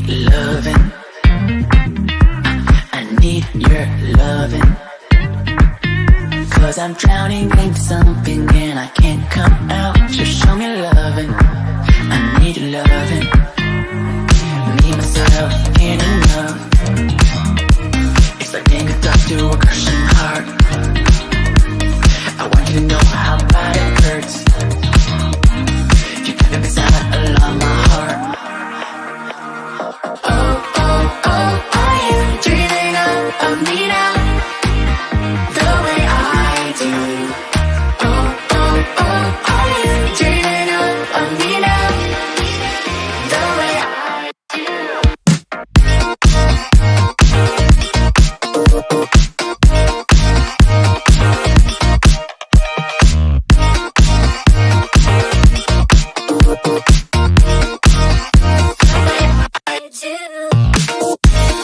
loving. I need your loving. 'Cause I'm drowning in something and I can't come out. Just show me loving. I need your loving. Me, myself, ain't enough. It's like being a dog to a crushing heart. I want you to know how bad it